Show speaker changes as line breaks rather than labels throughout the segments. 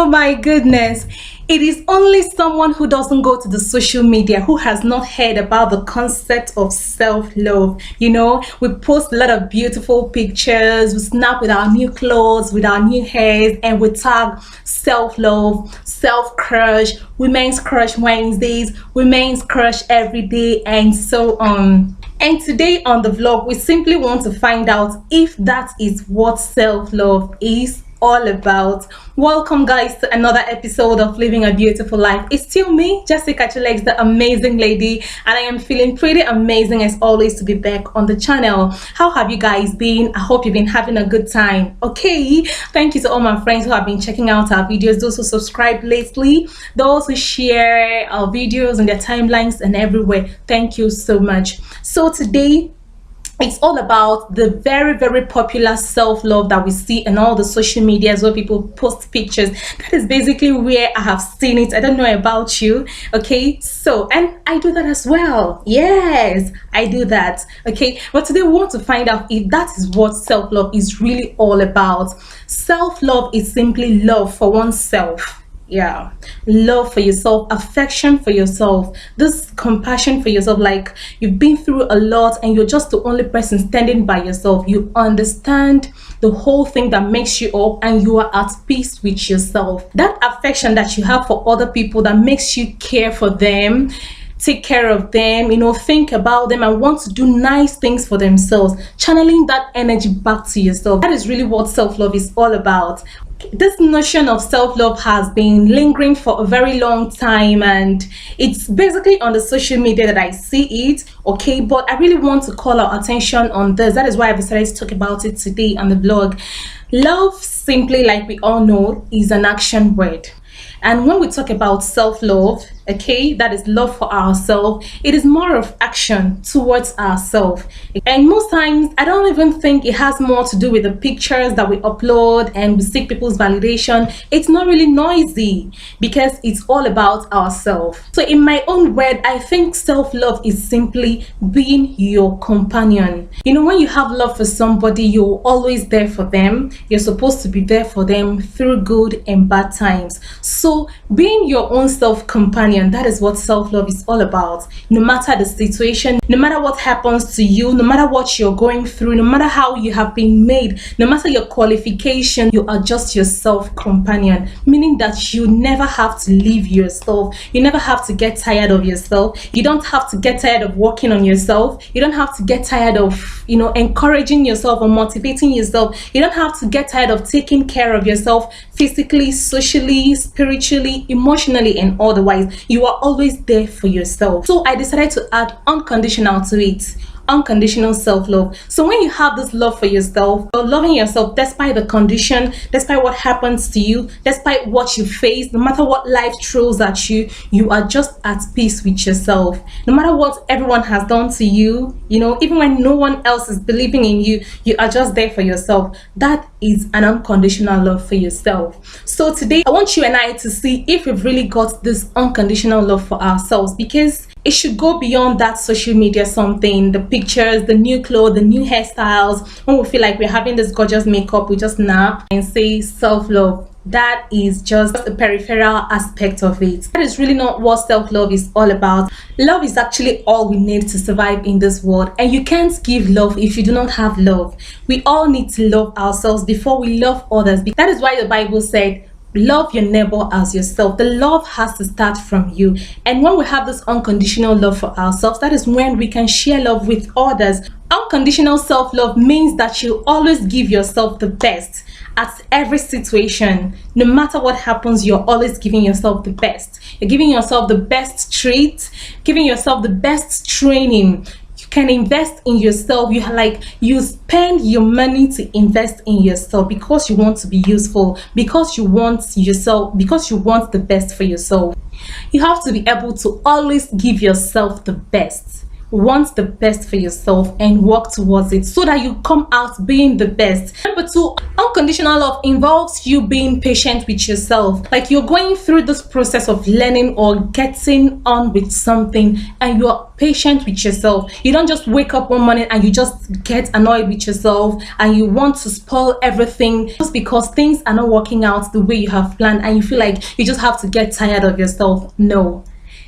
Oh my goodness. It is only someone who doesn't go to the social media who has not heard about the concept of self-love. We post a lot of beautiful pictures, we snap with our new clothes, with our new hairs, and we tag self-love, self-crush, women's crush Wednesdays, women's crush every day, and so on. And today on the vlog, we simply want to find out if that is what self-love is all about. Welcome guys to another episode of Living a Beautiful Life. It's still me, Jessica Chilex, the amazing lady, and I am feeling pretty amazing as always to be back on the channel. How have you guys been? I hope you've been having a good time. Okay, thank you to all my friends who have been checking out our videos, those who subscribe lately, those who share our videos on their timelines and everywhere. Thank you so much. So today it's all about the very popular self-love that we see in all the social medias where people post pictures. That is basically where I have seen it. I don't know about you. Okay, so, and I do that as well. Yes, I do that. Okay, but today we want to find out if that is what self-love is really all about. Self-love is simply love for oneself. Yeah, love for yourself, affection for yourself, this compassion for yourself. Like you've been through a lot and you're just the only person standing by yourself. You understand the whole thing that makes you up and you are at peace with yourself. That affection that you have for other people that makes you care for them, take care of them, think about them and want to do nice things for themselves, channeling that energy back to yourself. That is really what self-love is all about. This notion of self-love has been lingering for a very long time, and it's basically on the social media that I see it. Okay, but I really want to call our attention on this. That is why I decided to talk about it today on the vlog. Love, simply, like we all know, is an action word. And when we talk about self-love, okay, that is love for ourselves, it is more of action towards ourselves. And most times, I don't even think it has more to do with the pictures that we upload and we seek people's validation. It's not really noisy because it's all about ourselves. So in my own word, I think self-love is simply being your companion. When you have love for somebody, you're always there for them. You're supposed to be there for them through good and bad times. So being your own self-companion, that is what self-love is all about. No matter the situation, no matter what happens to you, no matter what you're going through, no matter how you have been made, no matter your qualification, you are just your self-companion, meaning that you never have to leave yourself. You never have to get tired of yourself. You don't have to get tired of working on yourself. You don't have to get tired of, encouraging yourself or motivating yourself. You don't have to get tired of taking care of yourself physically, socially, spiritually, emotionally, and otherwise. You are always there for yourself. So I decided to add unconditional to it. Unconditional self-love. So when you have this love for yourself, you're loving yourself despite the condition, despite what happens to you, despite what you face, no matter what life throws at you, you are just at peace with yourself. No matter what everyone has done to you, even when no one else is believing in you, you are just there for yourself. That is an unconditional love for yourself. So today I want you and I to see if we've really got this unconditional love for ourselves, because it should go beyond that social media something, the pictures, the new clothes, the new hairstyles. When we feel like we're having this gorgeous makeup, we just snap and say self-love. That is just a peripheral aspect of it. That is really not what self-love is all about. Love is actually all we need to survive in this world, and you can't give love if you do not have love. We all need to love ourselves before we love others. That is why the Bible said, love your neighbor as yourself. The love has to start from you. And when we have this unconditional love for ourselves, that is when we can share love with others. Unconditional self-love means that you always give yourself the best at every situation. No matter what happens, you're always giving yourself the best. You're giving yourself the best treat, giving yourself the best training. Can invest in yourself. You spend your money to invest in yourself because you want to be useful, because you want yourself, because you want the best for yourself. You have to be able to always give yourself the best. want the best for yourself and work towards it so that you come out being the best. Number two, unconditional love involves you being patient with yourself. Like you're going through this process of learning or getting on with something and you're patient with yourself. You don't just wake up one morning and you just get annoyed with yourself and you want to spoil everything just because things are not working out the way you have planned and you feel like you just have to get tired of yourself. No.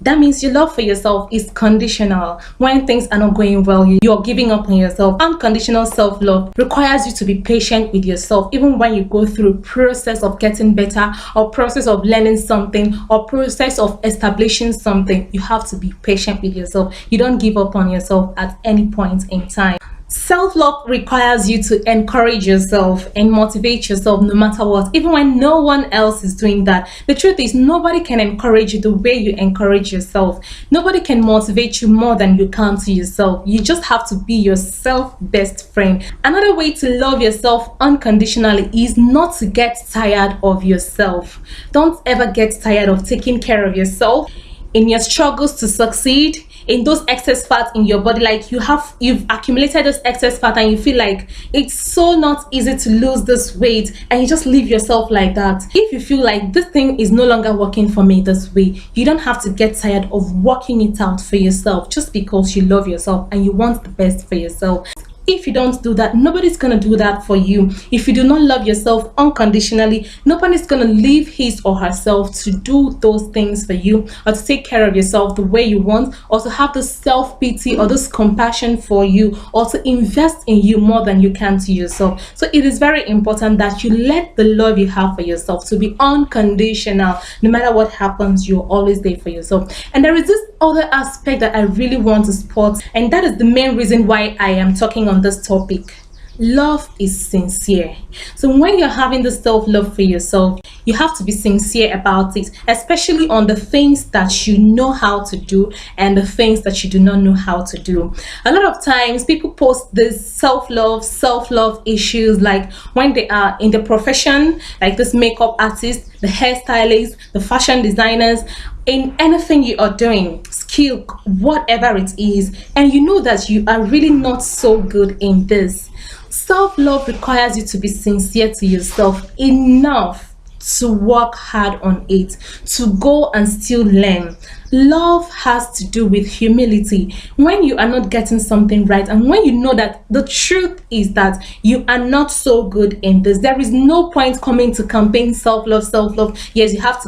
That means your love for yourself is conditional. When things are not going well, you're giving up on yourself. Unconditional self-love requires you to be patient with yourself, even when you go through process of getting better or process of learning something or process of establishing something. You have to be patient with yourself. You don't give up on yourself at any point in time. Self-love requires you to encourage yourself and motivate yourself no matter what, even when no one else is doing that. The truth is, nobody can encourage you the way you encourage yourself. Nobody can motivate you more than you can to yourself. You just have to be yourself best friend. Another way to love yourself unconditionally is not to get tired of yourself. Don't ever get tired of taking care of yourself in your struggles to succeed, in those excess fat in your body. Like you've accumulated this excess fat and you feel like it's so not easy to lose this weight and you just leave yourself like that. If you feel like this thing is no longer working for me this way, you don't have to get tired of working it out for yourself just because you love yourself and you want the best for yourself. If you don't do that, nobody's going to do that for you. If you do not love yourself unconditionally, nobody's going to leave his or herself to do those things for you or to take care of yourself the way you want, or to have this self-pity or this compassion for you, or to invest in you more than you can to yourself. So it is very important that you let the love you have for yourself to be unconditional. No matter what happens, you're always there for yourself. And there is this other aspect that I really want to spot, and that is the main reason why I am talking on this topic. Love is sincere. So when you're having the self-love for yourself, you have to be sincere about it, especially on the things that you know how to do and the things that you do not know how to do. A lot of times people post this self-love issues, like when they are in the profession, like this makeup artist, the hairstylist, the fashion designers, in anything you are doing, skill, whatever it is, and you know that you are really not so good in this. Self-love requires you to be sincere to yourself enough to work hard on it, to go and still learn. Love has to do with humility. When you are not getting something right, and when you know that the truth is that you are not so good in this, there is no point coming to campaign self-love. Yes, you have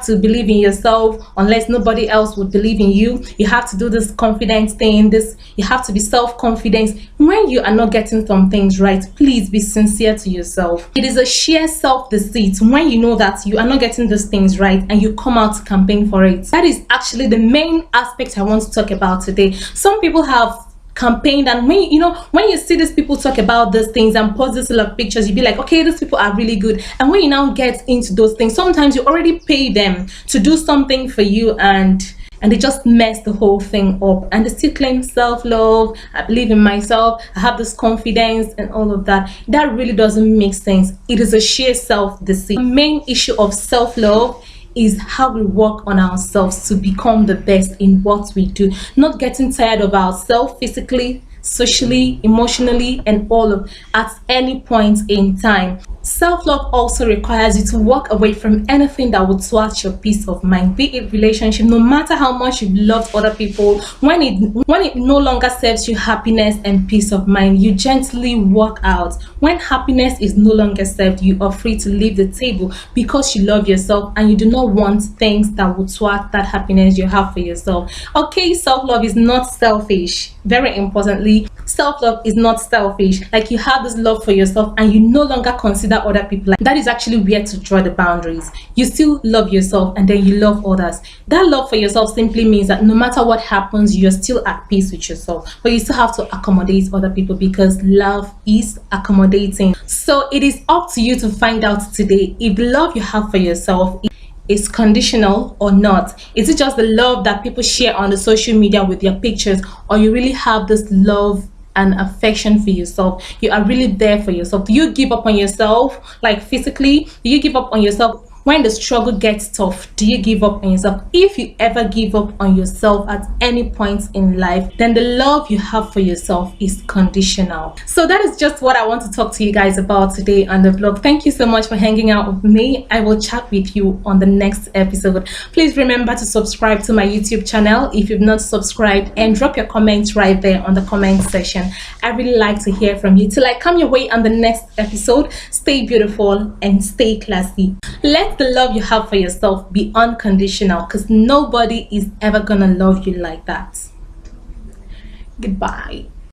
to believe in yourself unless nobody else would believe in you. You have to do this confidence thing, you have to be self-confident. When you are not getting some things right, please be sincere to yourself. It is a sheer self-deceit when you know that you are not getting these things right and you come out to campaign for it. That is actually the main aspect I want to talk about today. Some people have campaigned, and when you see these people talk about these things and post this lot of pictures, you be like, okay, these people are really good. And when you now get into those things, sometimes you already pay them to do something for you, and they just mess the whole thing up, and they still claim self-love, I believe in myself, I have this confidence and all of that. That really doesn't make sense. It is a sheer self-deceit. The main issue of self-love is how we work on ourselves to become the best in what we do, not getting tired of ourselves physically, socially, emotionally, and all of at any point in time. Self-love also requires you to walk away from anything that would thwart your peace of mind, be it relationship. No matter how much you've loved other people, when it no longer serves you happiness and peace of mind, you gently walk out. When happiness is no longer served, you are free to leave the table because you love yourself and you do not want things that would thwart that happiness you have for yourself. Okay, self-love is not selfish. Very importantly, self-love is not selfish. Like, you have this love for yourself and you no longer consider other people. That is actually where to draw the boundaries. You still love yourself and then you love others. That love for yourself simply means that no matter what happens, you're still at peace with yourself, but you still have to accommodate other people because love is accommodating. So it is up to you to find out today if the love you have for yourself is conditional or not. Is it just the love that people share on the social media with their pictures, or you really have this love and affection for yourself? You are really there for yourself. Do you give up on yourself, like physically? Do you give up on yourself When the struggle gets tough, do you give up on yourself? If you ever give up on yourself at any point in life, then the love you have for yourself is conditional. So that is just what I want to talk to you guys about today on the vlog. Thank you so much for hanging out with me. I will chat with you on the next episode. Please remember to subscribe to my YouTube channel if you've not subscribed, and drop your comments right there on the comment section. I really like to hear from you. Till I come your way on the next episode, stay beautiful and stay classy. Let the love you have for yourself be unconditional, because nobody is ever gonna love you like that. Goodbye.